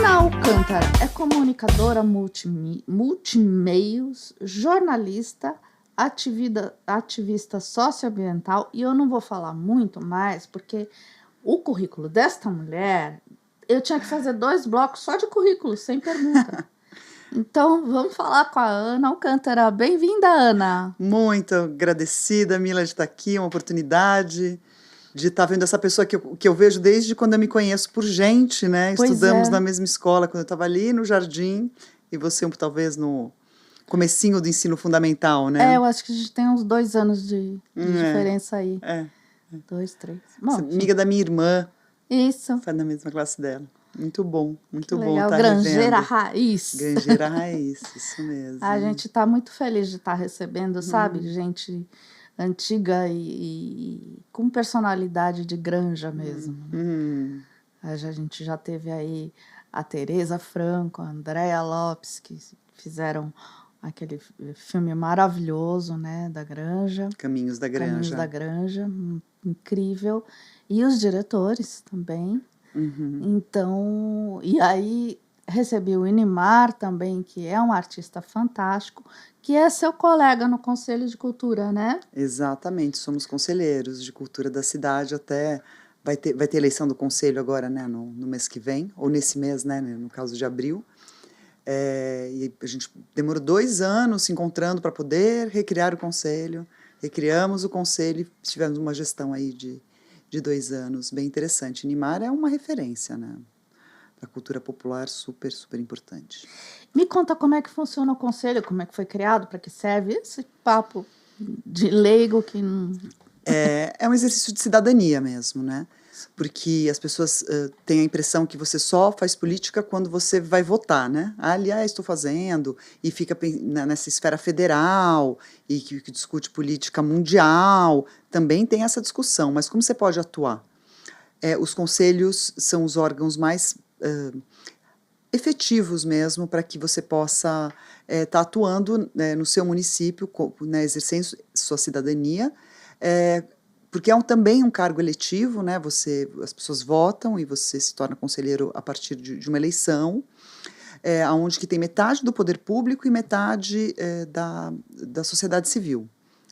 Ana Alcântara é comunicadora multimeios, jornalista, ativista socioambiental, e eu não vou falar muito mais, porque o currículo desta mulher, eu tinha que fazer 2 blocos só de currículo, sem pergunta. Então, vamos falar com a Ana Alcântara. Bem-vinda, Ana. Muito agradecida, Mila, de estar aqui, uma oportunidade de estar vendo essa pessoa que eu vejo desde quando eu me conheço por gente, né? Pois Estudamos é. na mesma escola quando eu estava ali no jardim, e você talvez no comecinho do ensino fundamental, né? Eu acho que a gente tem uns 2 anos de diferença aí. É. 2, 3. Você é amiga da minha irmã, Isso. faz na mesma classe dela. Muito bom Que bom legal. estar Grangeira revendo. Raiz. Grangeira Raiz, isso mesmo. A gente está muito feliz de estar recebendo, sabe? Gente antiga e com personalidade de granja mesmo. A gente já teve aí a Tereza Franco, a Andréa Lopes, que fizeram aquele filme maravilhoso, né, da Granja. Caminhos da Granja. Caminhos da Granja, incrível. E os diretores também. Então, e aí recebi o Inimar também, que é um artista fantástico, que é seu colega no Conselho de Cultura, né? Exatamente, somos conselheiros de cultura da cidade, até vai ter eleição do conselho agora, né, no mês que vem, ou nesse mês, né, no caso de abril. E a gente demorou 2 anos se encontrando para poder recriar o conselho. Recriamos o conselho e tivemos uma gestão aí de 2 anos, bem interessante. Nimar é uma referência, né, da cultura popular, super, super importante. Me conta como é que funciona o conselho, como é que foi criado, para que serve esse papo de leigo que não... É um exercício de cidadania mesmo, né? Porque as pessoas têm a impressão que você só faz política quando você vai votar, né? Aliás, estou fazendo, e fica nessa esfera federal, e que discute política mundial, também tem essa discussão, mas como você pode atuar? Os conselhos são os órgãos mais efetivos mesmo para que você possa estar atuando, né, no seu município, né, exercendo sua cidadania, porque também um cargo eletivo, né? As pessoas votam e você se torna conselheiro a partir de uma eleição, onde que tem metade do poder público e metade da sociedade civil.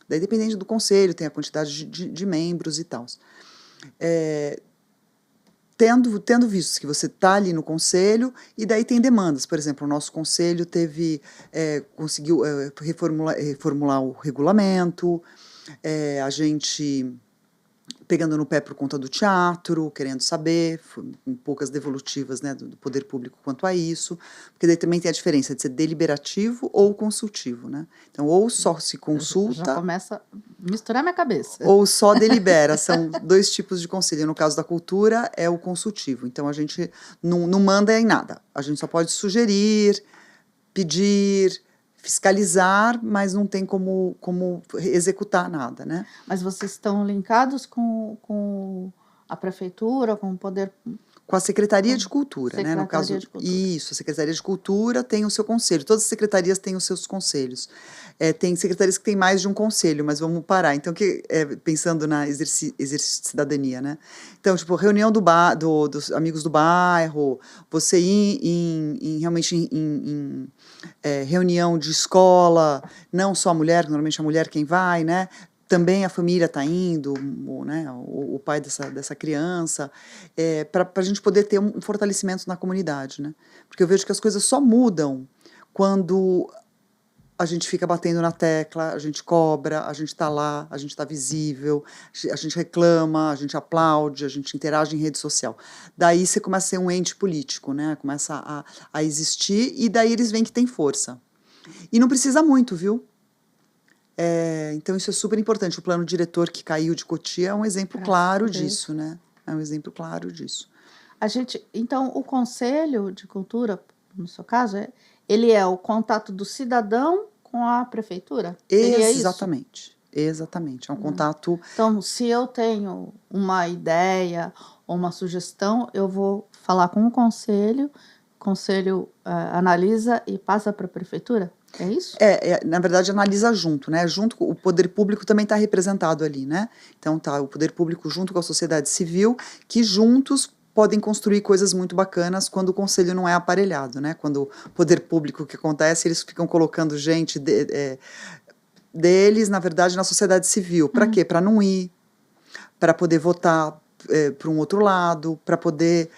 Daí, dependendo do conselho, tem a quantidade de membros e tal. Tendo visto que você está ali no conselho, e daí tem demandas. Por exemplo, o nosso conselho conseguiu reformular o regulamento, a gente pegando no pé por conta do teatro, querendo saber, com poucas devolutivas, né, do poder público quanto a isso, porque daí também tem a diferença de ser deliberativo ou consultivo, né? Então, ou só se consulta... Já começa a misturar minha cabeça. Ou só delibera, são 2 tipos de conselho. No caso da cultura, é o consultivo. Então, a gente não manda em nada. A gente só pode sugerir, pedir, fiscalizar, mas não tem como executar nada, né? Mas vocês estão linkados com a prefeitura, com o poder... Com a Secretaria de Cultura, né? No caso, de Cultura. Isso, a Secretaria de Cultura tem o seu conselho. Todas as secretarias têm os seus conselhos. Tem secretarias que têm mais de um conselho, mas vamos parar. Então, pensando na exercício de cidadania, né? Então, tipo, reunião dos amigos do bairro, você ir realmente em reunião de escola, não só a mulher, normalmente a mulher quem vai, né? Também a família está indo, né, o pai dessa criança, para a gente poder ter um fortalecimento na comunidade, né? Porque eu vejo que as coisas só mudam quando a gente fica batendo na tecla, a gente cobra, a gente está lá, a gente está visível, a gente reclama, a gente aplaude, a gente interage em rede social. Daí você começa a ser um ente político, né? Começa a existir, e daí eles veem que tem força. E não precisa muito, viu? Então, isso é super importante. O plano diretor que caiu de Cotia é um exemplo claro disso, né? É um exemplo claro disso. Então, o Conselho de Cultura, no seu caso, ele é o contato do cidadão com a prefeitura? Seria Exatamente. Isso? Exatamente. É um contato... Então, se eu tenho uma ideia ou uma sugestão, eu vou falar com o conselho analisa e passa para a prefeitura? É isso? Na verdade, analisa junto, né? Junto com o poder público também está representado ali, né? Então, tá o poder público junto com a sociedade civil, que juntos podem construir coisas muito bacanas quando o conselho não é aparelhado, né? Quando o poder público, o que acontece, eles ficam colocando gente deles, na verdade, na sociedade civil. Para quê? Para não ir, para poder votar para um outro lado, para poder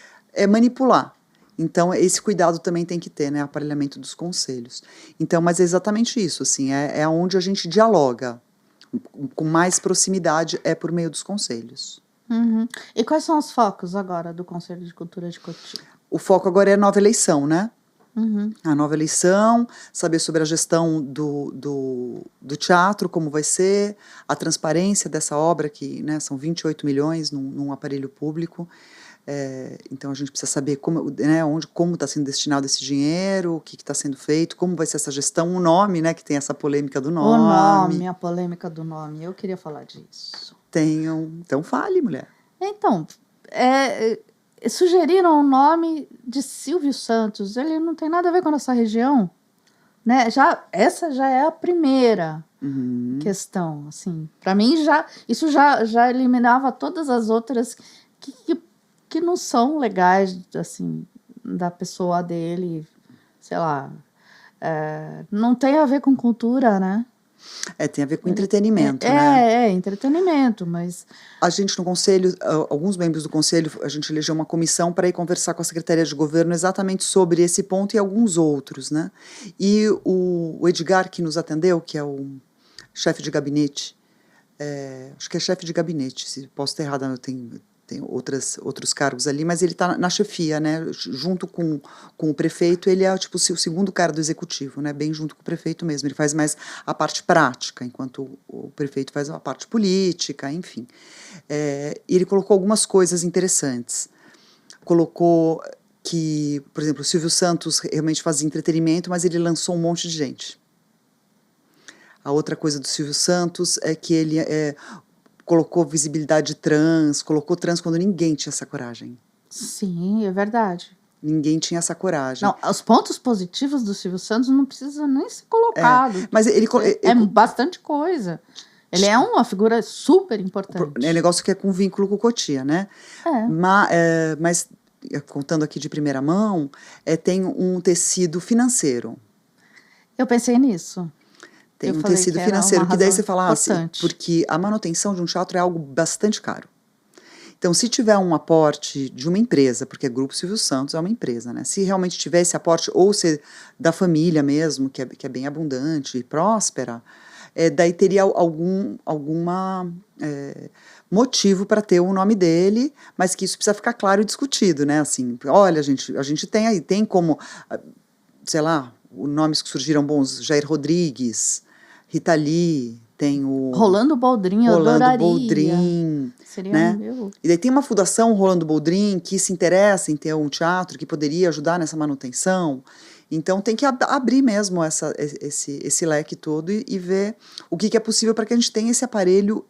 manipular. Então, esse cuidado também tem que ter, né? Aparelhamento dos conselhos. Então, mas é exatamente isso, assim, é onde a gente dialoga com mais proximidade, é por meio dos conselhos. Uhum. E quais são os focos agora do Conselho de Cultura de Cotia? O foco agora é a nova eleição, né? Uhum. A nova eleição, saber sobre a gestão do teatro, como vai ser, a transparência dessa obra, que, né, são 28 milhões num aparelho público. Então a gente precisa saber como, né, como está sendo destinado esse dinheiro, o que está sendo feito, como vai ser essa gestão, o nome, né, que tem essa polêmica do nome. O nome, a polêmica do nome, eu queria falar disso. Então fale, mulher. Então, sugeriram o nome de Silvio Santos. Ele não tem nada a ver com a nossa região, né? Essa já é a primeira questão, assim. Para mim, isso já eliminava todas as outras que não são legais, assim, da pessoa dele, sei lá. Não tem a ver com cultura, né? Tem a ver com entretenimento, né? Entretenimento, mas... A gente no conselho, alguns membros do conselho, a gente elegeu uma comissão para ir conversar com a Secretaria de Governo exatamente sobre esse ponto e alguns outros, né? E o Edgar, que nos atendeu, que é o chefe de gabinete, acho que é chefe de gabinete, se posso estar errada, tem outros cargos ali, mas ele está na chefia, né, junto com o prefeito. Ele é tipo o segundo cara do executivo, né, bem junto com o prefeito mesmo. Ele faz mais a parte prática, enquanto o prefeito faz a parte política, enfim. E ele colocou algumas coisas interessantes. Colocou que, por exemplo, o Silvio Santos realmente fazia entretenimento, mas ele lançou um monte de gente. A outra coisa do Silvio Santos é que ele colocou visibilidade trans, colocou trans quando ninguém tinha essa coragem. Sim, é verdade. Ninguém tinha essa coragem. Não, os pontos positivos do Silvio Santos não precisam nem ser colocados. Mas ele bastante coisa. Ele é uma figura super importante. É negócio que é com vínculo com o Cotia, né? Mas contando aqui de primeira mão, tem um tecido financeiro. Eu pensei nisso. Tem um tecido financeiro, que daí você fala porque a manutenção de um teatro é algo bastante caro. Então, se tiver um aporte de uma empresa, porque o Grupo Silvio Santos é uma empresa, né? Se realmente tiver esse aporte, ou se da família mesmo, que é bem abundante e próspera, daí teria alguma motivo para ter o nome dele, mas que isso precisa ficar claro e discutido, né? Assim, olha, a gente tem como, sei lá, os nomes que surgiram bons, Jair Rodrigues, Rita Lee, tem o... Rolando Boldrin, eu adoraria. Boldrin, seria né? meu... E daí tem uma fundação, Rolando Boldrin, que se interessa em ter um teatro que poderia ajudar nessa manutenção. Então tem que abrir mesmo esse leque todo e ver o que é possível para que a gente tenha esse aparelho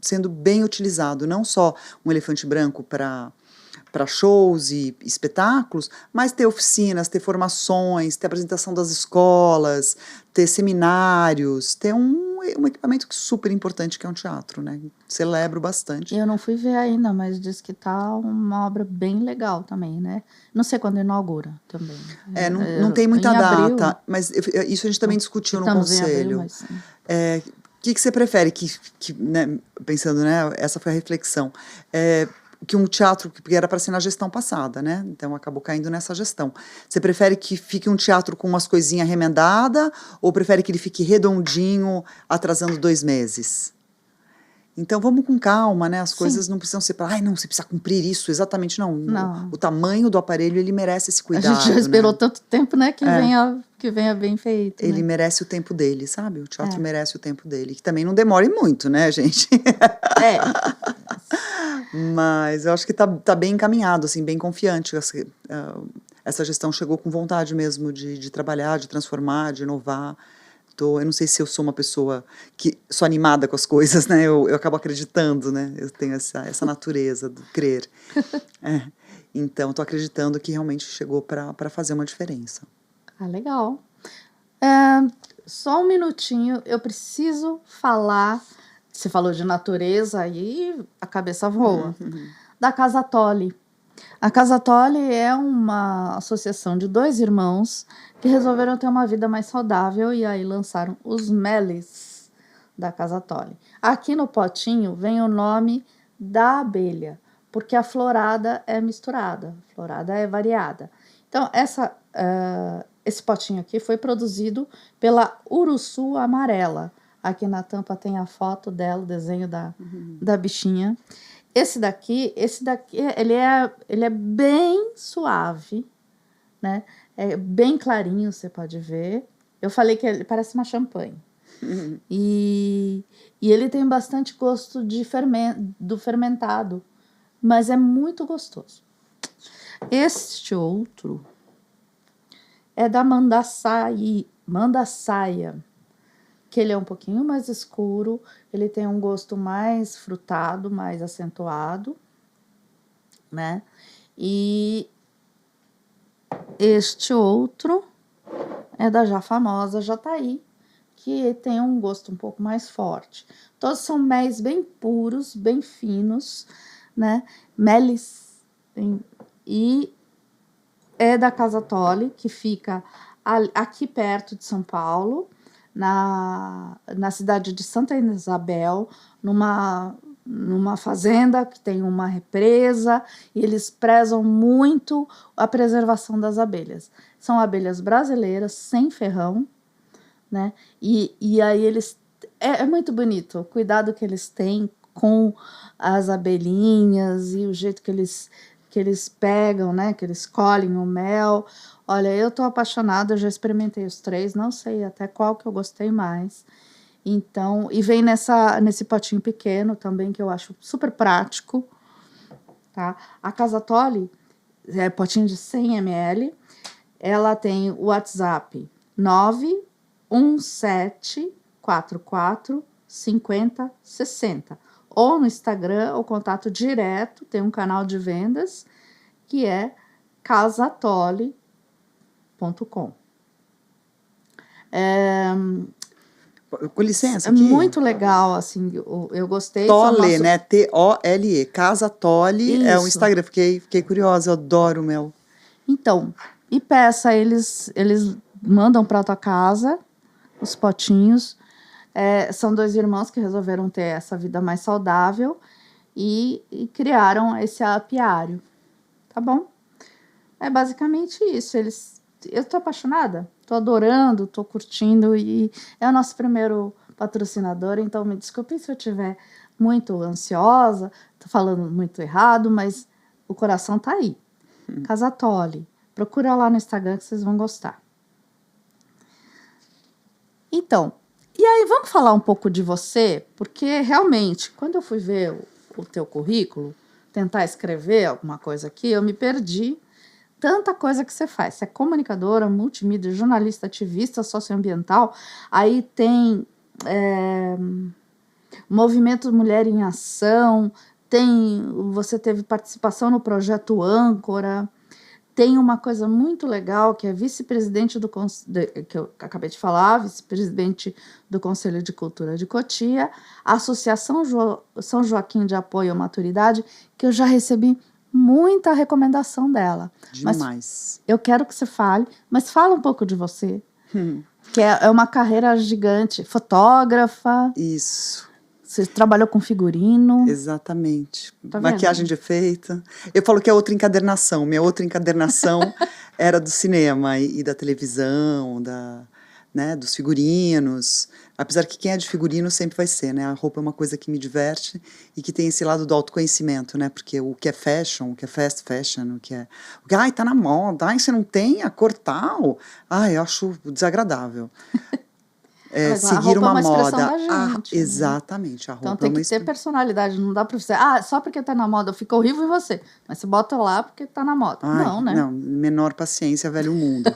sendo bem utilizado. Não só um elefante branco para shows e espetáculos, mas ter oficinas, ter formações, ter apresentação das escolas, ter seminários, ter um equipamento super importante que é um teatro, né? Celebro bastante. Eu não fui ver ainda, mas diz que tá uma obra bem legal também, né? Não sei quando inaugura também. Não tem muita data, mas isso a gente também discutiu no conselho. O que você prefere né, pensando, né? Essa foi a reflexão. Que um teatro que era para ser na gestão passada, né? Então acabou caindo nessa gestão. Você prefere que fique um teatro com umas coisinhas remendadas ou prefere que ele fique redondinho, atrasando 2 meses? Então vamos com calma, né? As coisas não precisam ser para, não, você precisa cumprir isso, exatamente não. O tamanho do aparelho, ele merece esse cuidado. A gente já esperou tanto tempo, né? Que venha bem feito. Ele merece o tempo dele, sabe? O teatro merece o tempo dele. Que também não demore muito, né, gente? Mas eu acho que tá bem encaminhado, assim, bem confiante. Essa gestão chegou com vontade mesmo de trabalhar, de transformar, de inovar. Eu não sei se eu sou uma pessoa que sou animada com as coisas, né? Eu acabo acreditando, né? Eu tenho essa natureza do crer. Então, estou acreditando que realmente chegou para fazer uma diferença. Legal. Só um minutinho, eu preciso falar. Você falou de natureza, aí a cabeça voa. Da Casa Tolly. A Casa Tolly é uma associação de 2 irmãos que resolveram ter uma vida mais saudável e aí lançaram os meles da Casa Tolly. Aqui no potinho vem o nome da abelha, porque a florada é misturada, a florada é variada. Então, esse potinho aqui foi produzido pela Uruçu Amarela. Aqui na tampa tem a foto dela, o desenho da bichinha. Esse daqui, ele é bem suave, né? É bem clarinho, você pode ver. Eu falei que ele parece uma champanhe. E ele tem bastante gosto do fermentado, mas é muito gostoso. Este outro é da Mandaçaia, que ele é um pouquinho mais escuro, ele tem um gosto mais frutado, mais acentuado, né? E este outro é da já famosa Jataí, que tem um gosto um pouco mais forte. Todos são melis bem puros, bem finos, né? Melis. E é da Casa Tolly, que fica aqui perto de São Paulo, na cidade de Santa Isabel, numa fazenda que tem uma represa, e eles prezam muito a preservação das abelhas. São abelhas brasileiras, sem ferrão, né? E aí eles... É muito bonito o cuidado que eles têm com as abelhinhas e o jeito que eles pegam, né? Que eles colhem o mel. Olha, eu tô apaixonada, eu já experimentei os 3, não sei até qual que eu gostei mais. Então, e vem nesse potinho pequeno também, que eu acho super prático, tá? A Casa Tolly, potinho de 100 ml, ela tem o WhatsApp 917445060. Ou no Instagram, o contato direto, tem um canal de vendas, que é casatolly.com. Com licença É aqui. muito legal, assim, eu gostei. Tolly, né? T-O-L-E. Casa Tolly é o Isso. Instagram. Fiquei curiosa, eu adoro mel. Então, e peça, eles mandam para tua casa os potinhos. São 2 irmãos que resolveram ter essa vida mais saudável e criaram esse apiário, tá bom? É basicamente isso. Eu tô apaixonada, tô adorando, tô curtindo e é o nosso primeiro patrocinador, então me desculpem se eu estiver muito ansiosa, tô falando muito errado, mas o coração tá aí. Casa Tolly. Procura lá no Instagram que vocês vão gostar. Então, e aí vamos falar um pouco de você, porque realmente, quando eu fui ver o teu currículo, tentar escrever alguma coisa aqui, eu me perdi. Tanta coisa que você faz. Você é comunicadora, multimídia, jornalista, ativista socioambiental. Aí tem Movimento Mulher em Ação. Você teve participação no projeto Âncora. Tem uma coisa muito legal que é vice-presidente que eu acabei de falar, vice-presidente do Conselho de Cultura de Cotia, a Associação São Joaquim de Apoio à Maturidade, que eu já recebi muita recomendação dela. Demais. Mas eu quero que você fale, mas fala um pouco de você, que é uma carreira gigante. Fotógrafa. Isso. Você trabalhou com figurino. Exatamente. Tá Maquiagem vendo? de efeito. Eu falo que é outra encadernação. Minha outra encadernação era do cinema e da televisão, né, dos figurinos. Apesar que quem é de figurino sempre vai ser, né? A roupa é uma coisa que me diverte e que tem esse lado do autoconhecimento, né? Porque o que é fashion, o que é fast fashion, ai, tá na moda, ai, você não tem a cor tal. Ai, eu acho desagradável. Mas a Seguir roupa é uma uma expressão moda. da gente, né? Exatamente, a roupa Então tem que ter personalidade, não dá pra você... só porque tá na moda fica horrível em você, mas você bota lá porque tá na moda. Ai, não, né? Não, menor paciência, velho mundo.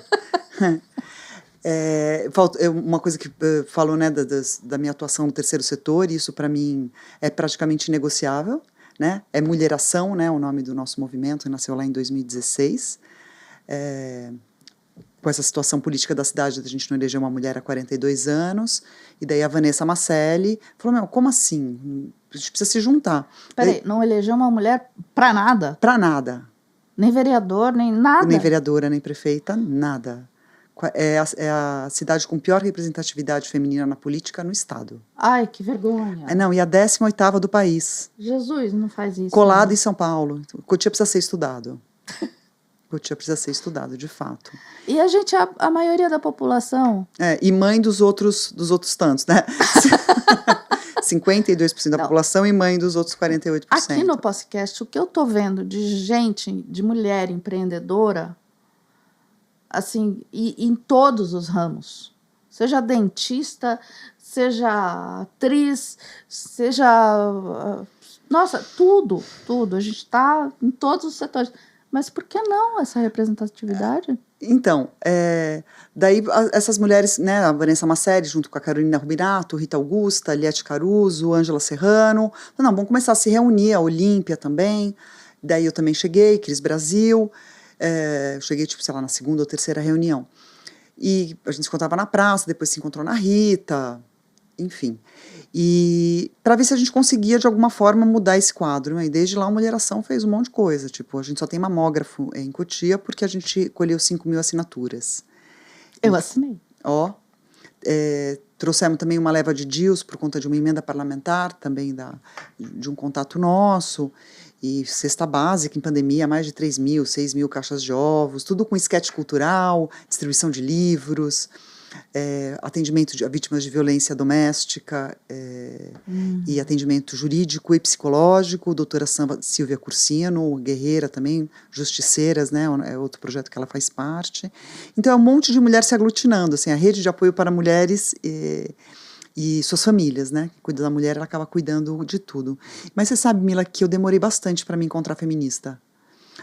Uma coisa que falou, né, da minha atuação no terceiro setor, e isso para mim é praticamente inegociável, né? É Mulheração, né, o nome do nosso movimento, nasceu lá em 2016. Com essa situação política da cidade, a gente não elegeu uma mulher há 42 anos, e daí a Vanessa Macelli falou, como assim? A gente precisa se juntar. Peraí, não elegeu uma mulher pra nada? Pra nada. Nem vereador, nem Nem nada. vereadora, nem prefeita, nada. É a cidade com pior representatividade feminina na política no estado. Ai, que vergonha. Não, e a 18ª do país. Jesus, não faz isso. Colado não. em São Paulo. Cotia precisa ser estudado. Cotia precisa ser estudado, de fato. E a maioria da população... E mãe dos outros tantos, né? 52% da população e mãe dos outros 48%. Aqui no podcast, o que eu tô vendo de gente, de mulher empreendedora, assim, e em todos os ramos, seja dentista, seja atriz, seja... Nossa, tudo. A gente tá em todos os setores. Mas por que não essa representatividade? Então, daí essas mulheres, né, a Vanessa Maceri, junto com a Carolina Rubinato, Rita Augusta, Liette Caruso, Ângela Serrano, não, vamos começar a se reunir, a Olímpia também, daí eu também cheguei, Cris Brasil, cheguei, tipo, sei lá, na 2ª ou 3ª reunião. E a gente se encontrava na praça, depois se encontrou na Rita, enfim. E para ver se a gente conseguia, de alguma forma, mudar esse quadro. Né? E desde lá, a Mulheração fez um monte de coisa. Tipo, a gente só tem mamógrafo em Cotia porque a gente colheu 5.000 assinaturas. Eu assinei. Trouxemos também uma leva de DIUs por conta de uma emenda parlamentar, também de um contato nosso. E cesta básica em pandemia, mais de 3.000, 6.000 caixas de ovos, tudo com esquete cultural, distribuição de livros, atendimento a vítimas de violência doméstica, e atendimento jurídico e psicológico, doutora Silvia Cursino, guerreira também, Justiceiras, né, é outro projeto que ela faz parte. Então é um monte de mulher se aglutinando, assim, a rede de apoio para mulheres e suas famílias, né, que cuida da mulher, ela acaba cuidando de tudo. Mas você sabe, Mila, que eu demorei bastante para me encontrar feminista.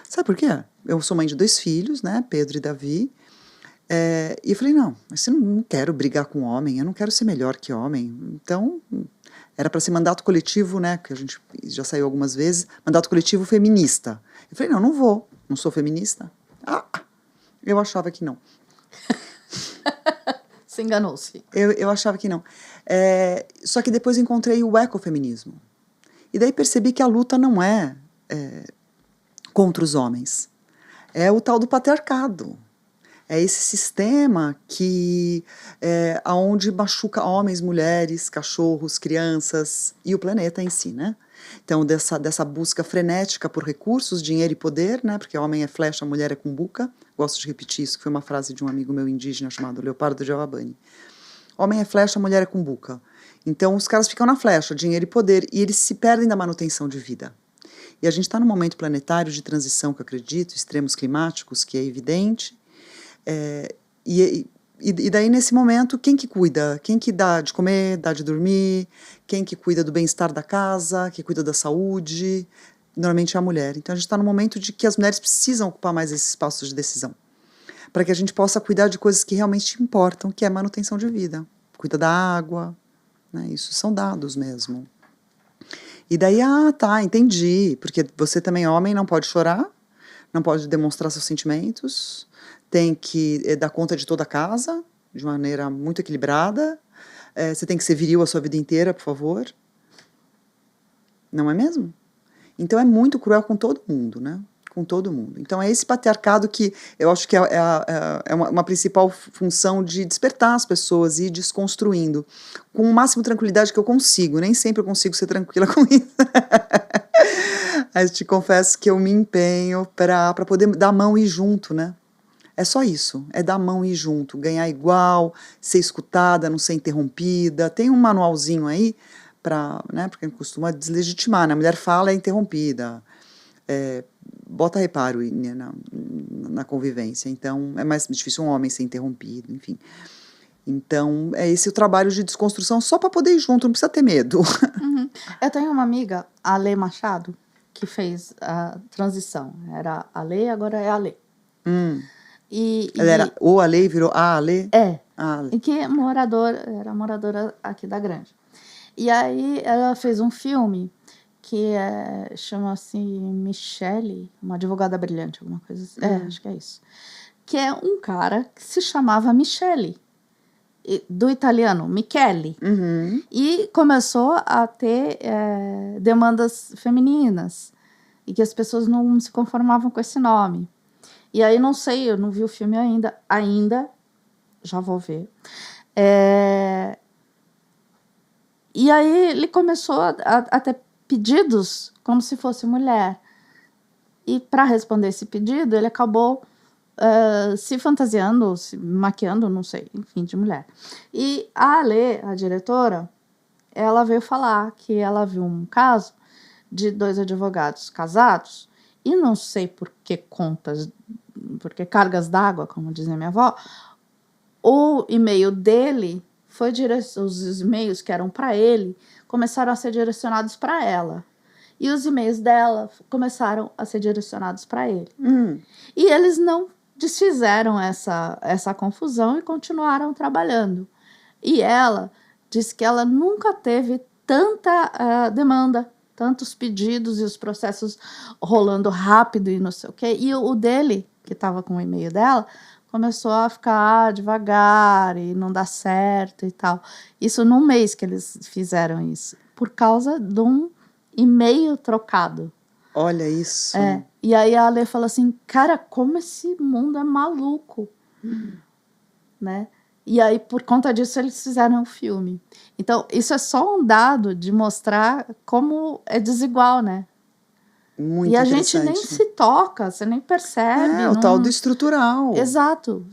Sabe por quê? Eu sou mãe de 2 filhos, né, Pedro e Davi, e eu falei, não, mas eu não quero brigar com homem, eu não quero ser melhor que homem. Então, era para ser mandato coletivo, né, que a gente já saiu algumas vezes, mandato coletivo feminista. Eu falei, não vou, não sou feminista. Eu achava que não. Se enganou-se. Eu achava que não. Só que depois encontrei o ecofeminismo. E daí percebi que a luta não é contra os homens. É o tal do patriarcado. É esse sistema que aonde machuca homens, mulheres, cachorros, crianças e o planeta em si, né? Então, dessa busca frenética por recursos, dinheiro e poder, né? Porque homem é flecha, mulher é cumbuca. Gosto de repetir isso, que foi uma frase de um amigo meu indígena chamado Leopardo de Avabani. Homem é flecha, mulher é cumbuca. Então, os caras ficam na flecha, dinheiro e poder, e eles se perdem da manutenção de vida. E a gente está num momento planetário de transição, que eu acredito, extremos climáticos, que é evidente. E daí, nesse momento, quem que cuida? Quem que dá de comer, dá de dormir? Quem que cuida do bem-estar da casa? Quem cuida da saúde? Normalmente é a mulher. Então, a gente está num momento de que as mulheres precisam ocupar mais esses espaços de decisão, para que a gente possa cuidar de coisas que realmente importam, que é a manutenção de vida. Cuida da água, né? Isso são dados mesmo. E daí, tá, entendi, porque você também, homem, não pode chorar, não pode demonstrar seus sentimentos, tem que dar conta de toda a casa, de maneira muito equilibrada, você tem que ser viril a sua vida inteira, por favor. Não é mesmo? Então é muito cruel com todo mundo, né? Com todo mundo. Então é esse patriarcado que eu acho que é uma principal função de despertar as pessoas e ir desconstruindo, com o máximo de tranquilidade que eu consigo. Nem sempre eu consigo ser tranquila com isso. Mas te confesso que eu me empenho para poder dar a mão e ir junto, né? É só isso, é dar a mão e ir junto, ganhar igual, ser escutada, não ser interrompida. Tem um manualzinho aí, né, porque costuma deslegitimar, né? A mulher fala, é interrompida. Bota reparo na convivência. Então, é mais difícil um homem ser interrompido, enfim. Então, é esse o trabalho de desconstrução, só para poder ir junto, não precisa ter medo. Uhum. Eu tenho uma amiga, a Alê Machado, que fez a transição. Era a Alê, agora é a Alê. Ela era o Alê e virou a Alê? E que era moradora aqui da Granja. E aí ela fez um filme que chama-se Michele, uma advogada brilhante, alguma coisa assim. Acho que é isso. Que é um cara que se chamava Michele, do italiano, Michele. E começou a ter demandas femininas. e que as pessoas não se conformavam com esse nome. E aí, não sei, eu não vi o filme ainda, já vou ver. E aí ele começou a ter pedidos como se fosse mulher. E para responder esse pedido, ele acabou se fantasiando, se maquiando, não sei, enfim, de mulher. E a Ale, a diretora, ela veio falar que ela viu um caso de 2 advogados casados, e não sei por que cargas d'água, como dizia minha avó, o e-mail dele os e-mails que eram para ele começaram a ser direcionados para ela. E os e-mails dela começaram a ser direcionados para ele. E eles não desfizeram essa confusão e continuaram trabalhando. E ela disse que ela nunca teve tanta demanda, tantos pedidos e os processos rolando rápido e não sei o quê. E o dele, que estava com o e-mail dela, começou a ficar devagar e não dá certo e tal. Isso num mês que eles fizeram isso, por causa de um e-mail trocado. Olha isso. E aí a Ale falou assim, cara, como esse mundo é maluco, né? E aí, por conta disso, eles fizeram um filme. Então, isso é só um dado de mostrar como é desigual, né? Muito e a gente nem se toca, você nem percebe. O tal do estrutural. Exato.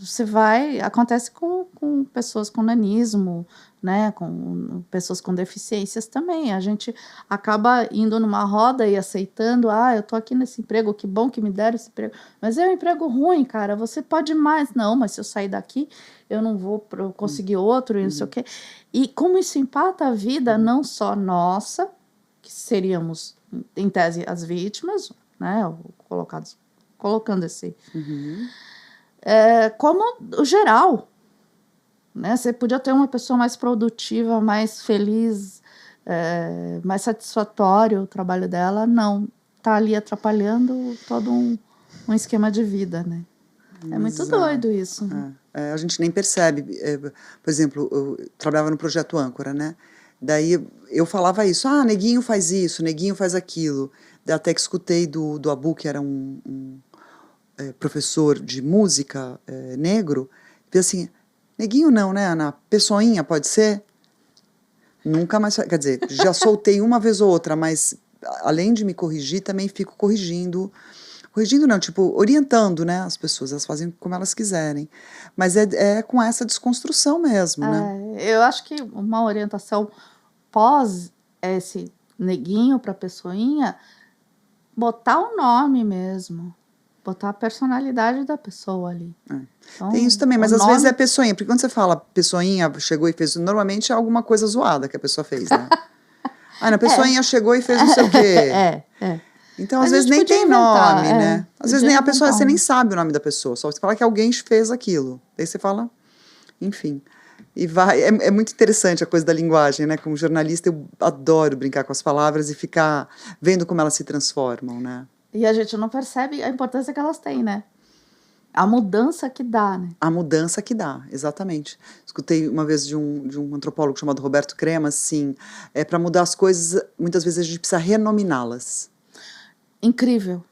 Acontece com pessoas com nanismo, né? Com pessoas com deficiências também. A gente acaba indo numa roda e aceitando, eu tô aqui nesse emprego, que bom que me deram esse emprego. Mas é um emprego ruim, cara, você pode mais. Não, mas se eu sair daqui, eu não vou conseguir outro, e não sei o quê. E como isso impacta a vida, não só nossa, que seríamos, em tese, as vítimas, né, colocando esse... como o geral, né, você podia ter uma pessoa mais produtiva, mais feliz, mais satisfatório o trabalho dela, não, tá ali atrapalhando todo um esquema de vida, né. É muito doido isso. A gente nem percebe. Por exemplo, eu trabalhava no Projeto Âncora, né? Daí eu falava isso, neguinho faz isso, neguinho faz aquilo. Daí até que escutei do Abu, que era um professor de música negro, fez assim, neguinho não, né, Ana? Pessoinha pode ser? Nunca mais, quer dizer, já soltei uma vez ou outra, mas além de me corrigir, também fico corrigindo não, tipo, orientando, né, as pessoas, elas fazem como elas quiserem, mas é com essa desconstrução mesmo, né? Eu acho que uma orientação pós esse neguinho para pessoinha, botar o nome mesmo, botar a personalidade da pessoa ali. Então, tem isso também, mas às vezes é pessoinha, porque quando você fala pessoinha chegou e fez, normalmente é alguma coisa zoada que a pessoa fez, né? A pessoinha chegou e fez não sei o quê. Então, às vezes nem tem nome, né? Às vezes nem a pessoa, você nem sabe o nome da pessoa, só você fala que alguém fez aquilo. Daí você fala, enfim. E é muito interessante a coisa da linguagem, né? Como jornalista, eu adoro brincar com as palavras e ficar vendo como elas se transformam, né? E a gente não percebe a importância que elas têm, né? A mudança que dá, né? A mudança que dá, exatamente. Escutei uma vez de um antropólogo chamado Roberto Crema, assim, para mudar as coisas, muitas vezes a gente precisa renominá-las. Incrível.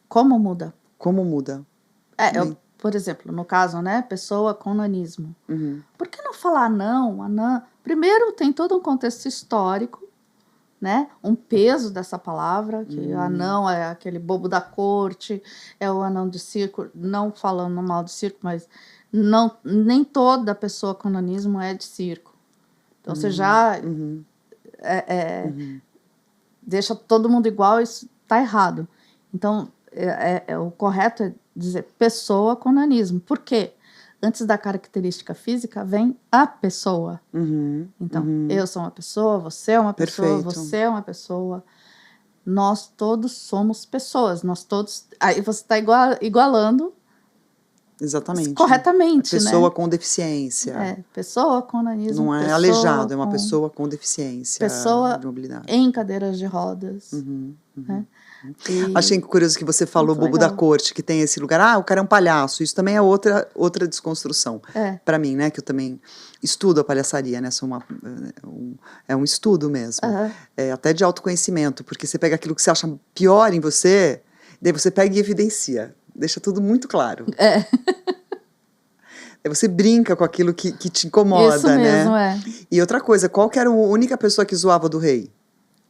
Como muda? Como muda. Por exemplo, no caso, né, pessoa com nanismo. Por que não falar anão, anã? Primeiro, tem todo um contexto histórico, né, um peso dessa palavra, que anão é aquele bobo da corte, é o anão de circo, não falando mal de circo, mas nem toda pessoa com nanismo é de circo. Então, você já deixa todo mundo igual, isso está errado. Então, o correto é dizer pessoa com nanismo. Por quê? Antes da característica física vem a pessoa. Então, eu sou uma pessoa, você é uma pessoa, você é uma pessoa. Nós todos somos pessoas. Nós todos... Aí você está igualando... Exatamente. Corretamente, pessoa, né? Com deficiência. Pessoa com nanismo. Não é aleijado, é uma pessoa com deficiência. Pessoa de mobilidade. em cadeiras de rodas. Né? Achei curioso que você falou muito Bobo da legal. Corte, que tem esse lugar, o cara é um palhaço. Isso também é outra desconstrução para mim, né? Que eu também estudo a palhaçaria, né? É um estudo mesmo. Até de autoconhecimento, porque você pega aquilo que você acha pior em você, daí você pega e evidencia. Deixa tudo muito claro. Aí você brinca com aquilo que te incomoda, Isso mesmo, né? E outra coisa, qual que era a única pessoa que zoava do rei?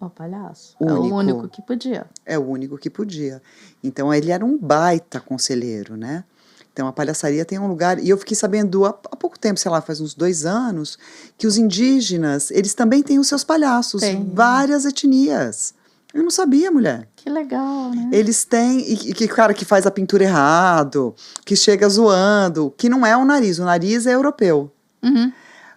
O palhaço. Único. É o único que podia. É o único que podia. Então, ele era um baita conselheiro, né? Então, a palhaçaria tem um lugar... E eu fiquei sabendo há pouco tempo, sei lá, faz uns 2 anos, que os indígenas, eles também têm os seus palhaços. Tem. Várias etnias. Eu não sabia, mulher. Que legal, né? Eles têm... E que cara que faz a pintura errado, que chega zoando, que não é o nariz é europeu.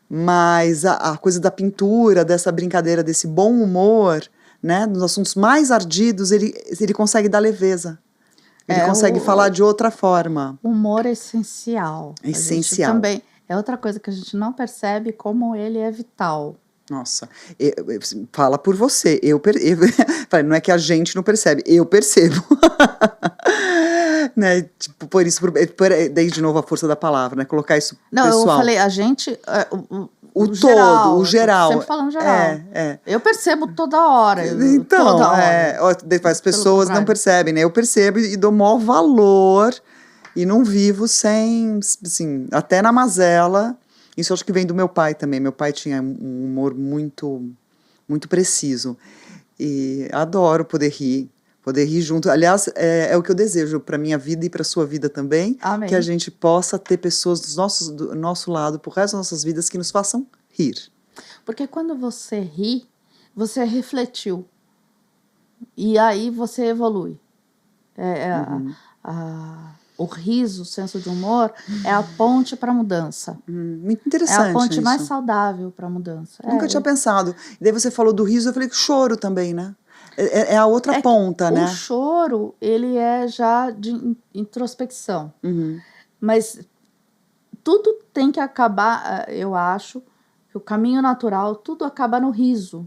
Mas a coisa da pintura, dessa brincadeira, desse bom humor, né? Nos assuntos mais ardidos, ele consegue dar leveza. Ele consegue falar de outra forma. Humor é essencial. Essencial. Também é outra coisa que a gente não percebe como ele é vital. Nossa, fala por você. Não é que a gente não percebe, eu percebo. Né? Tipo, por isso, daí de novo a força da palavra, né? Colocar isso pessoal. Eu falei, a gente... O geral. Sempre falando geral. Eu percebo toda hora. Então, toda hora. As pessoas não percebem, né? Eu percebo e dou maior valor e não vivo sem, assim, até na mazela. Isso eu acho que vem do meu pai também. Meu pai tinha um humor muito, muito preciso. E adoro poder rir junto. Aliás, é o que eu desejo para minha vida e para sua vida também. Amém. Que a gente possa ter pessoas do nosso lado, pro resto das nossas vidas, que nos façam rir. Porque quando você ri, você refletiu. E aí você evolui. O riso, o senso de humor, é a ponte para a mudança. Muito interessante. É a ponte isso. mais saudável para a mudança. Nunca tinha pensado. E daí você falou do riso, eu falei que choro também, né? É a outra ponta, né? O choro, ele é já de introspecção. Mas tudo tem que acabar, eu acho, que o caminho natural, tudo acaba no riso.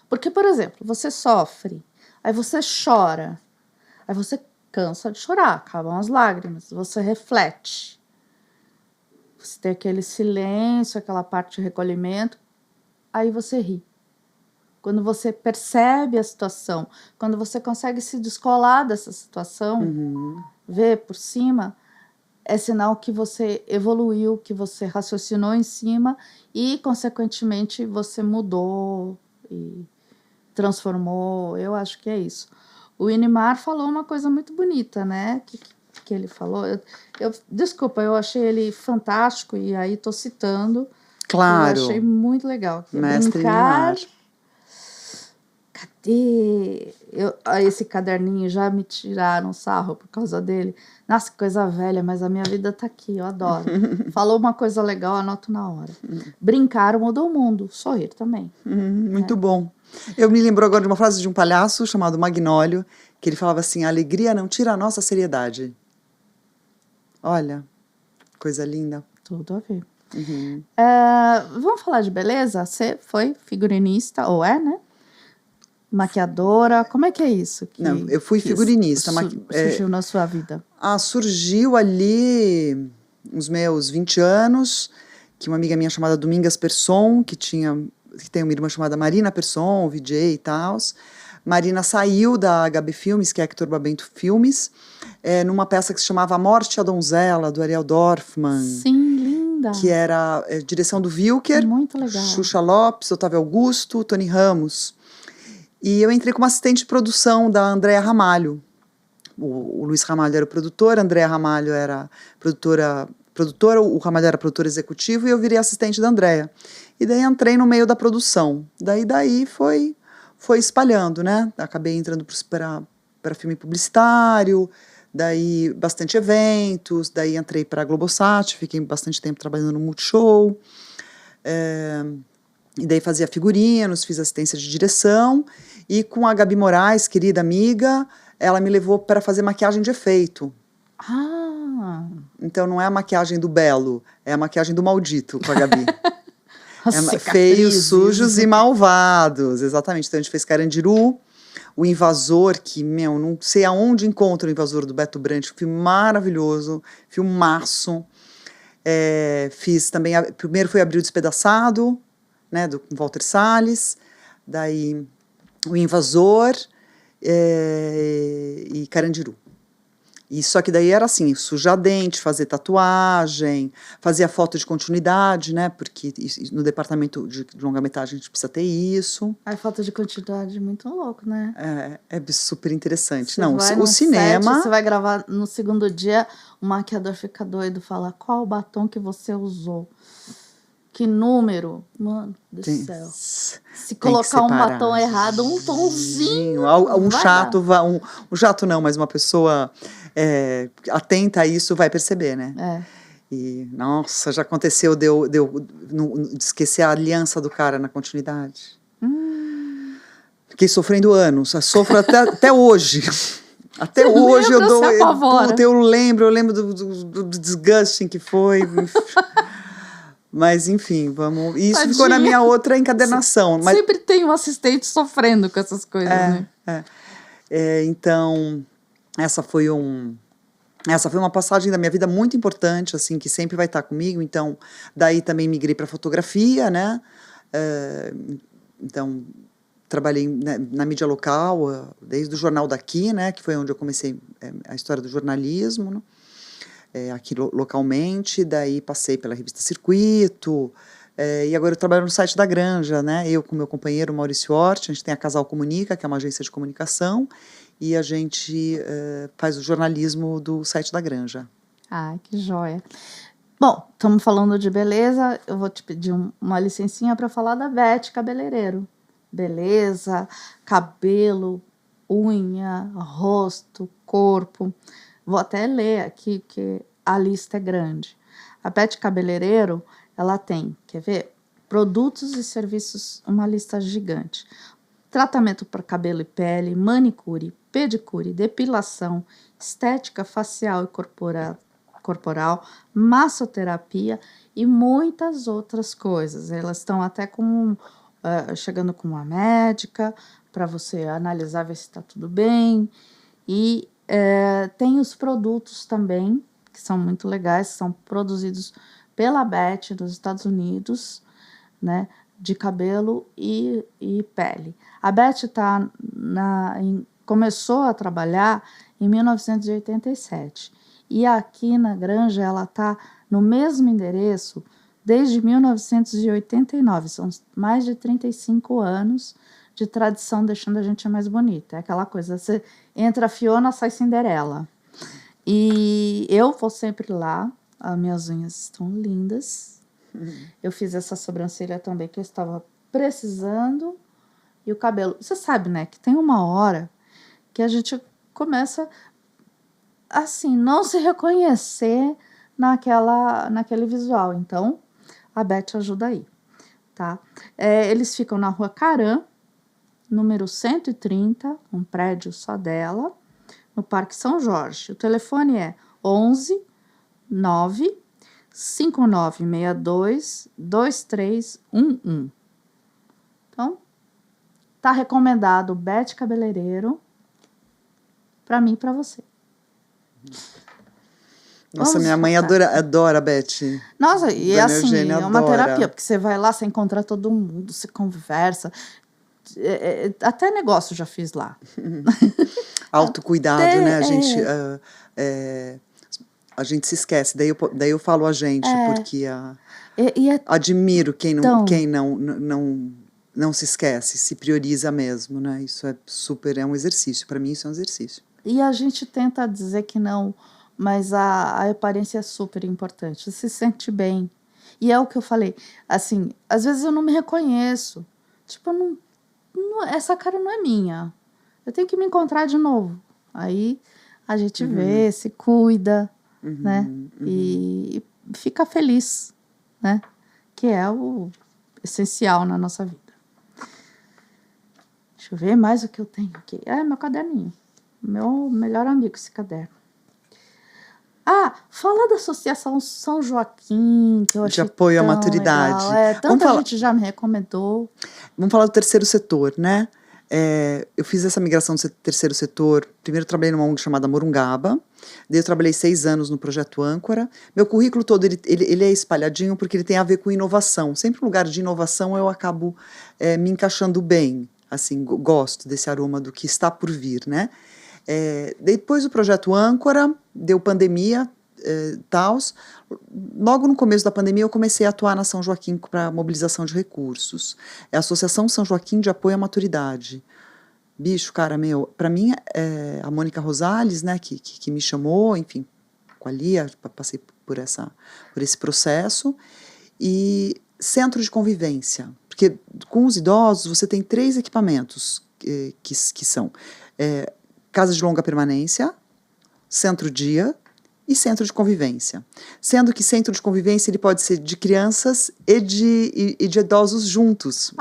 Porque, por exemplo, você sofre, aí você chora, aí você cansa de chorar, acabam as lágrimas, você reflete. Você tem aquele silêncio, aquela parte de recolhimento, aí você ri. Quando você percebe a situação, quando você consegue se descolar dessa situação, ver por cima, é sinal que você evoluiu, que você raciocinou em cima e, consequentemente, você mudou e transformou. Eu acho que é isso. O Inmar falou uma coisa muito bonita, né? Que ele falou. Desculpa, eu achei ele fantástico e aí estou citando. Claro. Eu achei muito legal. Mestre brincar. Inmar. Cadê? Esse caderninho já me tiraram sarro por causa dele. Nossa, que coisa velha, mas a minha vida tá aqui, eu adoro. Falou uma coisa legal, anoto na hora. Brincar mudou o mundo, sorrir também. Muito bom. Eu me lembro agora de uma frase de um palhaço chamado Magnólio, que ele falava assim: a alegria não tira a nossa seriedade. Olha, coisa linda. Tudo a ver. Vamos falar de beleza? Você foi figurinista, ou né? Maquiadora, como é que é isso? Não, eu fui figurinista. Surgiu na sua vida? Surgiu ali nos meus 20 anos, que uma amiga minha chamada Domingas Persson, que tem uma irmã chamada Marina Persson, VJ e tal. Marina saiu da HB Filmes, que é Hector Babento Filmes, numa peça que se chamava A Morte e a Donzela, do Ariel Dorfman. Sim, linda. Que era direção do Wilker. Muito legal. Xuxa Lopes, Otávio Augusto, Tony Ramos. E eu entrei como assistente de produção da Andréa Ramalho. O Luiz Ramalho era o produtor, a Andréa Ramalho era produtora, o Ramalho era produtor executivo e eu virei assistente da Andréa. E daí entrei no meio da produção. Daí foi espalhando, né? Acabei entrando para filme publicitário, daí bastante eventos, daí entrei para a Globosat, fiquei bastante tempo trabalhando no Multishow. E daí fazia figurinos, fiz assistência de direção, e com a Gabi Moraes, querida amiga, ela me levou para fazer maquiagem de efeito. Então não é a maquiagem do belo, é a maquiagem do maldito com a Gabi. Feios, sujos e malvados, exatamente. Então a gente fez Carandiru, O Invasor, que, não sei aonde encontra o Invasor do Beto Brandt, filme maravilhoso, filmaço. Fiz também, primeiro foi Abril Despedaçado, né, do Walter Salles, daí O Invasor e Carandiru. E só que daí era assim, sujar dente, fazer tatuagem, fazer a foto de continuidade, né? Porque no departamento de longa-metragem a gente precisa ter isso. A foto de continuidade é muito louco, né? É super interessante. Você Não, vai o cinema... Set, você vai gravar no segundo dia, o maquiador fica doido, fala, qual o batom que você usou? Que número? Mano do céu. Se colocar um batom errado, um tonzinho. Um chato, um chato não, mas uma pessoa atenta a isso vai perceber, né? E, nossa, já aconteceu de eu esquecer a aliança do cara na continuidade. Fiquei sofrendo anos, sofro até hoje. Até hoje eu lembro do desgaste que foi. Mas, enfim, vamos... Isso Tadinha. Ficou na minha outra encadernação. Sempre tem um assistente sofrendo com essas coisas, né? Então, essa foi uma passagem da minha vida muito importante, assim, que sempre vai estar comigo. Então, daí também migrei para fotografia, né? Então, trabalhei na mídia local, desde o Jornal daqui, né? Que foi onde eu comecei a história do jornalismo, né? Aqui localmente, daí passei pela revista Circuito, e agora eu trabalho no site da Granja, né? Eu com meu companheiro Maurício Hort, a gente tem a Casal Comunica, que é uma agência de comunicação, e a gente faz o jornalismo do site da Granja. Ai, que joia. Bom, estamos falando de beleza, eu vou te pedir uma licencinha para falar da Beth Cabeleireiro. Beleza, cabelo, unha, rosto, corpo... Vou até ler aqui, porque a lista é grande. A Beth Cabeleireiro, ela tem, quer ver? Produtos e serviços, uma lista gigante. Tratamento para cabelo e pele, manicure, pedicure, depilação, estética facial e corporal, massoterapia e muitas outras coisas. Elas estão até chegando com uma médica para você analisar, ver se está tudo bem. E tem os produtos também, que são muito legais, que são produzidos pela Beth dos Estados Unidos, né, de cabelo e pele. A Beth começou a trabalhar em 1987 e aqui na Granja ela está no mesmo endereço desde 1989, são mais de 35 anos de tradição, deixando a gente mais bonita. É aquela coisa, você entra a Fiona, sai Cinderela. E eu vou sempre lá, as minhas unhas estão lindas. Eu fiz essa sobrancelha também, que eu estava precisando. E o cabelo, você sabe, né, que tem uma hora que a gente começa, assim, não se reconhecer naquele visual. Então, a Beth ajuda aí, tá? Eles ficam na Rua Caram, número 130, um prédio só dela, no Parque São Jorge. O telefone é 11 9 5962 2311. Então, tá recomendado Beth Cabeleireiro para mim e para você. Nossa, minha mãe adora a Beth. Nossa, e assim, é uma terapia, porque você vai lá, você encontra todo mundo, você conversa. Até negócio já fiz lá. Autocuidado, né? A gente se esquece. Daí eu falo a gente, porque admiro quem não se esquece, se prioriza mesmo, né? Isso é um exercício. Para mim, isso é um exercício. E a gente tenta dizer que não, mas a aparência é super importante. Você se sente bem. E é o que eu falei. Assim, às vezes eu não me reconheço. Tipo, essa cara não é minha. Eu tenho que me encontrar de novo. Aí a gente vê, se cuida, né? E fica feliz, né? Que é o essencial na nossa vida. Deixa eu ver mais o que eu tenho aqui. Meu caderninho. Meu melhor amigo, esse caderno. Fala da Associação São Joaquim, que eu achei de apoio à maturidade. Tanta gente já me recomendou. Vamos falar do terceiro setor, né? Eu fiz essa migração do terceiro setor. Primeiro trabalhei numa ONG chamada Morungaba, daí eu trabalhei 6 anos no Projeto Âncora. Meu currículo todo, ele é espalhadinho porque ele tem a ver com inovação. Sempre um lugar de inovação eu acabo me encaixando bem, assim, gosto desse aroma do que está por vir, né? Depois do Projeto Âncora, deu pandemia, tals. Logo no começo da pandemia eu comecei a atuar na São Joaquim para mobilização de recursos. É a Associação São Joaquim de Apoio à Maturidade. Bicho, cara, para mim, a Mônica Rosales, né, que me chamou, enfim, com a Lia, passei por esse processo, e centro de convivência, porque com os idosos você tem 3 equipamentos que são casa de longa permanência, centro-dia e centro de convivência. Sendo que centro de convivência ele pode ser de crianças e de idosos juntos.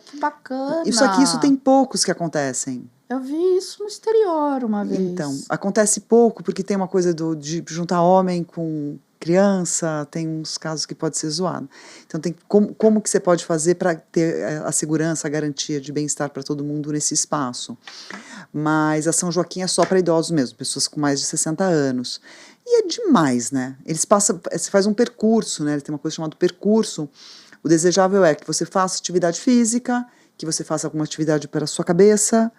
Que bacana! Isso tem poucos que acontecem. Eu vi isso no exterior uma vez. Então, acontece pouco porque tem uma coisa de juntar homem com criança, tem uns casos que pode ser zoado. Então, tem como que você pode fazer para ter a segurança, a garantia de bem-estar para todo mundo nesse espaço. Mas a São Joaquim é só para idosos mesmo, pessoas com mais de 60 anos. E é demais, né? Você faz um percurso, né? Ele tem uma coisa chamada percurso. O desejável é que você faça atividade física, que você faça alguma atividade para a sua cabeça,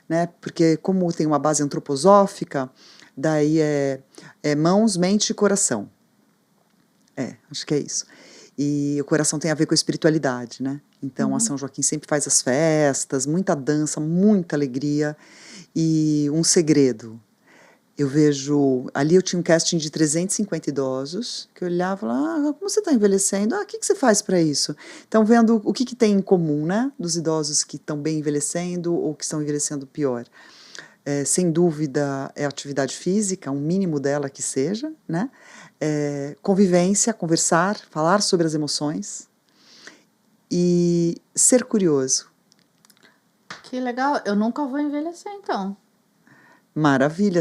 né? Porque como tem uma base antroposófica, daí é mãos, mente e coração. Acho que é isso. E o coração tem a ver com a espiritualidade, né? Então, a São Joaquim sempre faz as festas, muita dança, muita alegria. E um segredo, eu vejo... Ali eu tinha um casting de 350 idosos, que eu olhava e falava, como você está envelhecendo? O que você faz para isso? Então, vendo o que tem em comum, né? Dos idosos que estão bem envelhecendo ou que estão envelhecendo pior. Sem dúvida, é atividade física, um mínimo dela que seja, né? Convivência, conversar, falar sobre as emoções e ser curioso. Que legal, eu nunca vou envelhecer então. Maravilha,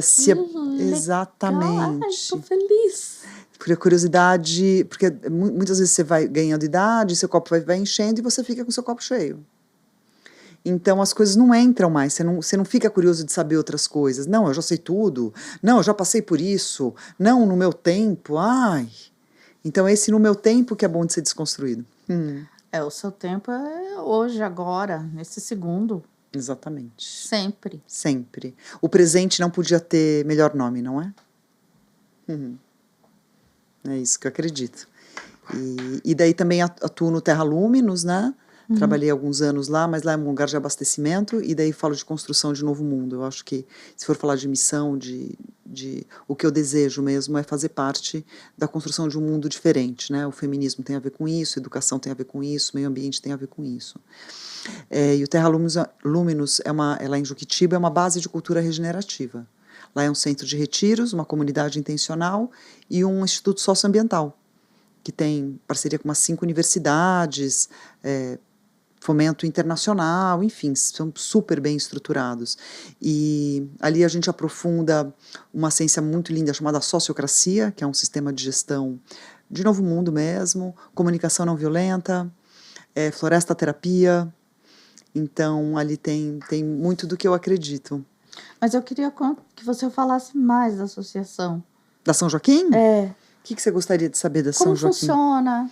exatamente. Ai, estou feliz. Porque a curiosidade, porque muitas vezes você vai ganhando idade, seu copo vai enchendo e você fica com seu copo cheio. Então as coisas não entram mais, você não fica curioso de saber outras coisas. Não, eu já sei tudo. Não, eu já passei por isso. Não, no meu tempo. Então esse no meu tempo que é bom de ser desconstruído. O seu tempo é hoje, agora, nesse segundo. Exatamente. Sempre. Sempre. O presente não podia ter melhor nome, não é? É isso que eu acredito. E daí também atuo no Terra Luminos, né? Trabalhei alguns anos lá, mas lá é um lugar de abastecimento, e daí falo de construção de novo mundo. Eu acho que, se for falar de missão, o que eu desejo mesmo é fazer parte da construção de um mundo diferente, né? O feminismo tem a ver com isso, a educação tem a ver com isso, o meio ambiente tem a ver com isso. E o Terra Luminos, lá em Juquitiba, é uma base de cultura regenerativa. Lá é um centro de retiros, uma comunidade intencional e um instituto socioambiental, que tem parceria com umas 5 universidades, fomento internacional, enfim, são super bem estruturados. E ali a gente aprofunda uma ciência muito linda chamada sociocracia, que é um sistema de gestão de novo mundo mesmo, comunicação não violenta, floresta terapia. Então, ali tem muito do que eu acredito. Mas eu queria que você falasse mais da associação. Da São Joaquim? O que você gostaria de saber da São Joaquim? Como funciona?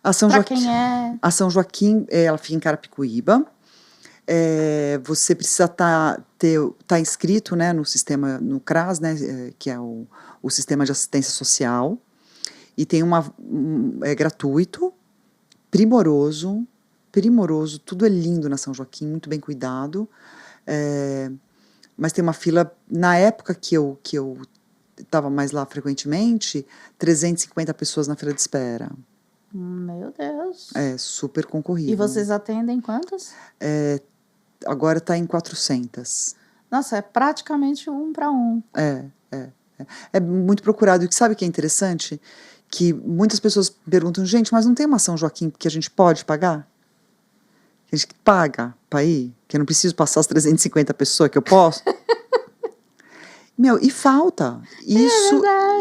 Para quem é? A São Joaquim, ela fica em Carapicuíba. Você precisa tá inscrito, né, no sistema, no CRAS, né, que é o Sistema de Assistência Social. E tem é gratuito, primoroso, tudo é lindo na São Joaquim, muito bem cuidado. Mas tem uma fila, na época que eu estava mais lá frequentemente, 350 pessoas na fila de espera. Meu Deus. É super concorrido. E vocês atendem quantas? Agora está em 400. Nossa, é praticamente 1 para 1. É muito procurado. E sabe o que é interessante? Que muitas pessoas perguntam, gente, mas não tem uma São Joaquim que a gente pode pagar? Que a gente paga para ir? Que eu não preciso passar as 350 pessoas que eu posso? E falta.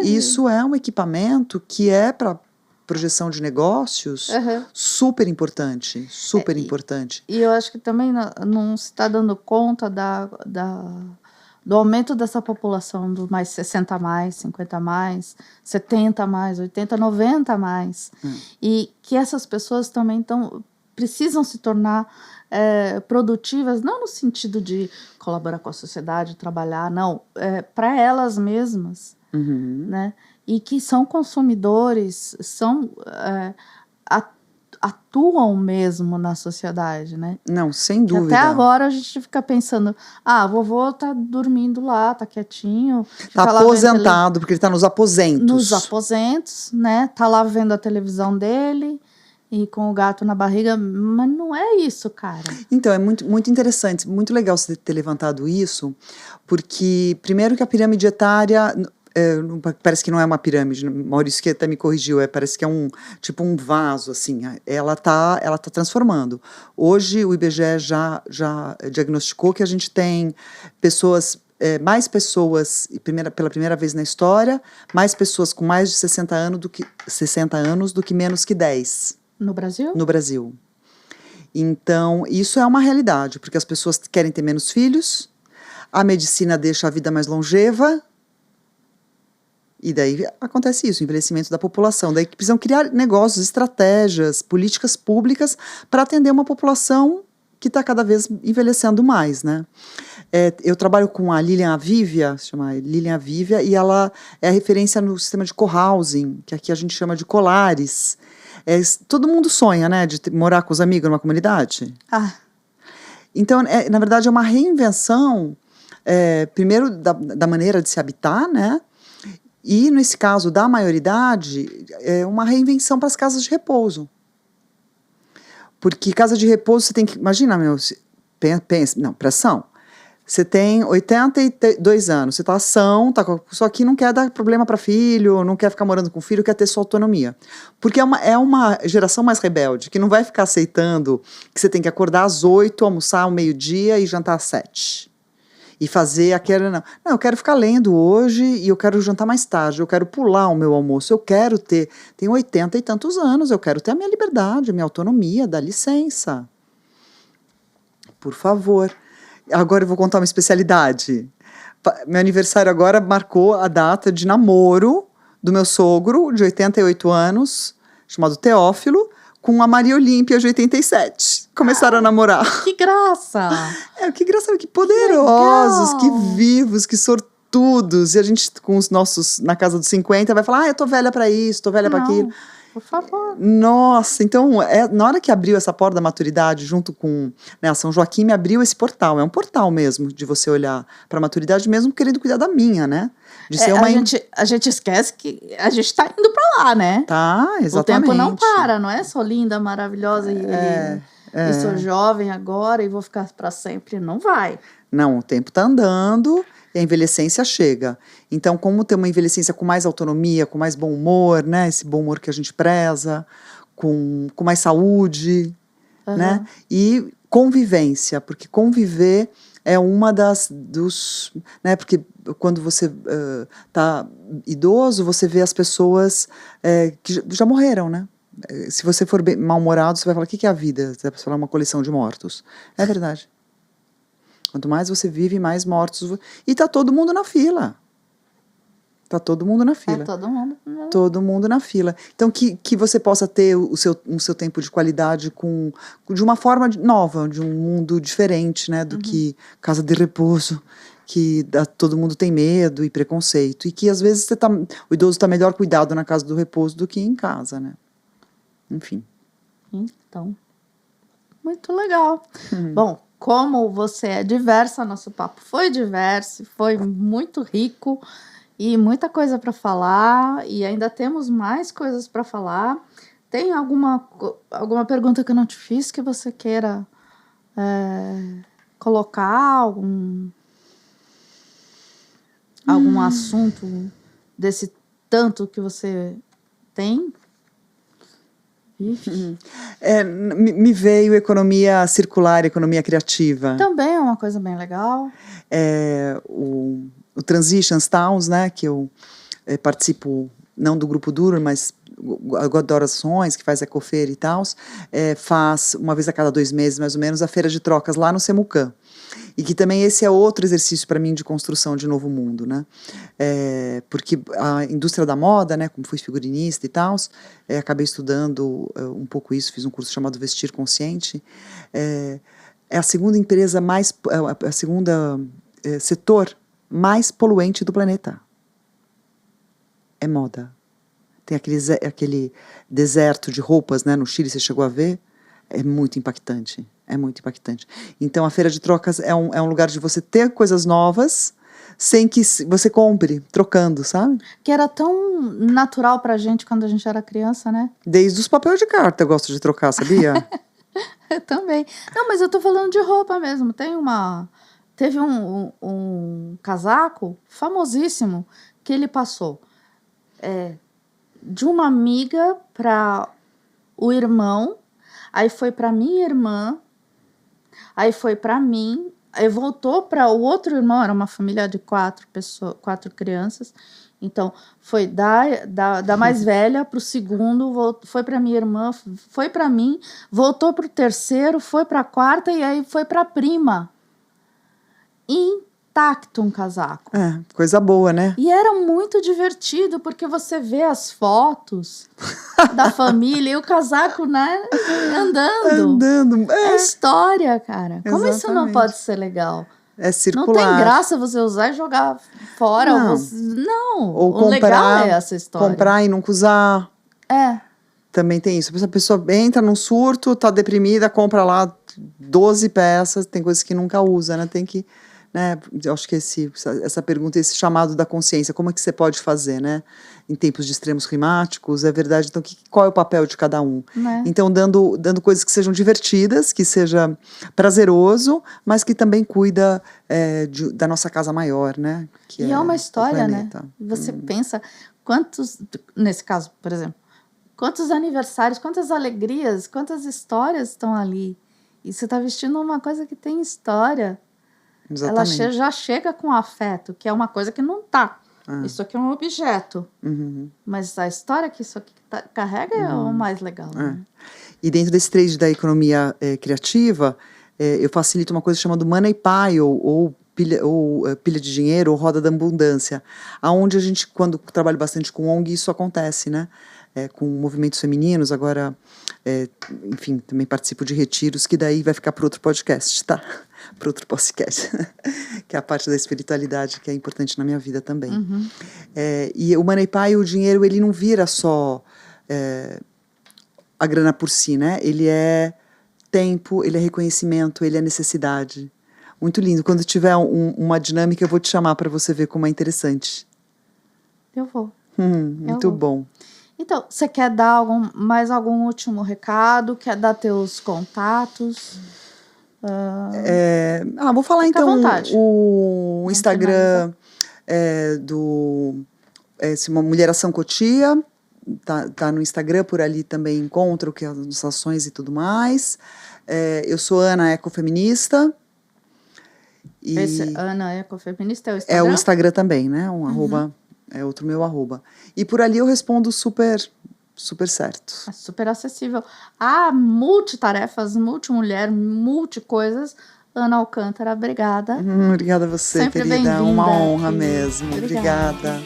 Isso é um equipamento que é para projeção de negócios, Aham. super importante, super E, importante. e eu acho que também não se está dando conta do aumento dessa população do mais 60 a mais, 50 a mais, 70 a mais, 80, 90 a mais. E que essas pessoas também precisam se tornar produtivas, não no sentido de colaborar com a sociedade, trabalhar, não, para elas mesmas, né? E que são consumidores, atuam mesmo na sociedade, né? Não, sem Que até dúvida. agora a gente fica pensando, a vovô tá dormindo lá, tá quietinho, Tá fica lá vendo aposentado, porque ele tá nos aposentos. nos aposentos, né? Tá lá vendo a televisão dele e com o gato na barriga, mas não é isso, cara. Então, é muito, muito interessante, muito legal você ter levantado isso, porque, primeiro que a pirâmide etária, parece que não é uma pirâmide, Maurício que até me corrigiu, parece que é tipo um vaso, assim, ela tá transformando. Hoje, o IBGE já diagnosticou que a gente tem mais pessoas, pela primeira vez na história, mais pessoas com mais de 60 anos do que menos que 10. No Brasil? No Brasil. Então, isso é uma realidade, porque as pessoas querem ter menos filhos, a medicina deixa a vida mais longeva, e daí acontece isso, o envelhecimento da população. Daí precisam criar negócios, estratégias, políticas públicas para atender uma população que está cada vez envelhecendo mais, né? Eu trabalho com a Lilian Avivia, se chama Lilian Avivia, e ela é referência no sistema de cohousing, que aqui a gente chama de colares. Todo mundo sonha, né, de morar com os amigos numa comunidade. Então, na verdade, é uma reinvenção, primeiro, da maneira de se habitar, né, e, nesse caso da maioridade, é uma reinvenção para as casas de repouso. Porque casa de repouso você tem que... Imagina, pensa, não, pressão. Você tem 82 anos, você está ação, só que não quer dar problema para filho, não quer ficar morando com filho, quer ter sua autonomia. Porque é uma geração mais rebelde, que não vai ficar aceitando que você tem que acordar às 8, almoçar ao meio-dia e jantar às 7. E fazer aquela... Não, eu quero ficar lendo hoje e eu quero jantar mais tarde, eu quero pular o meu almoço, eu quero ter... Tenho 80 e tantos anos, eu quero ter a minha liberdade, a minha autonomia, dá licença. Por favor. Agora eu vou contar uma especialidade. Meu aniversário agora marcou a data de namoro do meu sogro, de 88 anos, chamado Teófilo, com a Maria Olímpia, de 87. Começaram a namorar. Que graça! Que graça, que poderosos, que vivos, que sortudos. E a gente, com os nossos, na casa dos 50, vai falar, eu tô velha pra isso, tô velha pra aquilo. Por favor. Nossa, então, na hora que abriu essa porta da maturidade, junto com, né, a São Joaquim, me abriu esse portal. É um portal mesmo, de você olhar para a maturidade, mesmo querendo cuidar da minha, né? De ser a gente esquece que a gente está indo para lá, né? Tá, exatamente. O tempo não para, não é? Sou linda, maravilhosa e sou jovem agora e vou ficar para sempre. Não vai. Não, o tempo está andando e a envelhecência chega. Então, como ter uma envelhecência com mais autonomia, com mais bom humor, né? Esse bom humor que a gente preza, com mais saúde, né? E convivência, porque conviver é uma né? Porque quando você tá idoso, você vê as pessoas que já morreram, né? Se você for mal-humorado, você vai falar, o que é a vida? Você vai falar uma coleção de mortos. É verdade. Quanto mais você vive, mais mortos... E tá todo mundo na fila. Tá todo mundo na fila. Todo mundo. Todo mundo na fila. Então, que você possa ter o seu tempo de qualidade de uma forma nova, de um mundo diferente, né? Do que casa de repouso, que todo mundo tem medo e preconceito. E que, às vezes, o idoso está melhor cuidado na casa do repouso do que em casa, né? Enfim. Então, muito legal. Bom, como você é diversa, nosso papo foi diverso, foi muito rico e muita coisa para falar, e ainda temos mais coisas para falar. Tem alguma pergunta que eu não te fiz que você queira colocar? Algum assunto desse tanto que você tem? Me veio economia circular, economia criativa. Também é uma coisa bem legal. O Transitions Towns, né, que eu participo, não do Grupo Duro, mas Adorações, que faz Ecofeira e tal, faz uma vez a cada 2 meses, mais ou menos, a feira de trocas lá no Semucan. E que também esse é outro exercício para mim de construção de novo mundo, né? Porque a indústria da moda, né, como fui figurinista e tal, acabei estudando um pouco isso, fiz um curso chamado Vestir Consciente, é a segunda empresa mais, a segunda setor mais poluente do planeta. É moda. Tem aquele deserto de roupas, né, no Chile, você chegou a ver? É muito impactante. É muito impactante. Então, a feira de trocas é um lugar de você ter coisas novas sem que você compre, trocando, sabe? Que era tão natural pra gente quando a gente era criança, né? Desde os papéis de carta eu gosto de trocar, sabia? Eu também. Não, mas eu tô falando de roupa mesmo. Teve um casaco famosíssimo que ele passou de uma amiga para o irmão, aí foi para minha irmã, aí foi para mim, aí voltou para o outro irmão, era uma família de 4 crianças, então foi da mais velha para o segundo, foi para minha irmã, foi para mim, voltou para o terceiro, foi para a quarta e aí foi para a prima. Intacto um casaco. Coisa boa, né? E era muito divertido, porque você vê as fotos da família e o casaco, né, andando. É história, cara. Como Exatamente. isso não pode ser legal? É circular. Não tem graça você usar e jogar fora. Não. Ou o legal é essa história. Comprar e nunca usar. Também tem isso. A pessoa entra num surto, tá deprimida, compra lá 12 peças, tem coisas que nunca usa, né? Tem que... Né, eu acho que essa pergunta, esse chamado da consciência, como é que você pode fazer, né, em tempos de extremos climáticos, é verdade, então qual é o papel de cada um? Então dando coisas que sejam divertidas, que seja prazeroso, mas que também cuida da nossa casa maior, né? Que é uma história, né? Você pensa nesse caso, por exemplo, quantos aniversários, quantas alegrias, quantas histórias estão ali, e você está vestindo uma coisa que tem história. Exatamente. Ela já chega com afeto, que é uma coisa que não tá. Isso aqui é um objeto. Mas a história que isso aqui carrega é o mais legal. Né? E dentro desse trade da economia criativa, eu facilito uma coisa chamada Money Pile, ou pilha de dinheiro, ou roda da abundância. Onde a gente, quando trabalho bastante com ONG, isso acontece, né? Com movimentos femininos, agora, enfim, também participo de retiros, que daí vai ficar para outro podcast, tá? Para outro podcast, que é a parte da espiritualidade que é importante na minha vida também. E o Money Pie, o dinheiro, ele não vira só a grana por si, né? Ele é tempo, ele é reconhecimento, ele é necessidade. Muito lindo. Quando tiver uma dinâmica, eu vou te chamar para você ver como é interessante. Eu vou. Muito bom. Então, você quer dar mais algum último recado? Quer dar teus contatos? Vou falar Fica então à vontade. o Instagram uma Mulher Ação Cotia, tá no Instagram, por ali também encontro que as ações e tudo mais. Eu sou Ana Ecofeminista. Esse Ana Ecofeminista é o Instagram? É o Instagram também, né? Arroba, é outro meu arroba. E por ali eu respondo super certo. É super acessível. Multitarefas, multimulher, multicoisas. Ana Alcântara, obrigada. Obrigada a você, sempre querida. Bem-vinda. Uma honra mesmo. Obrigada.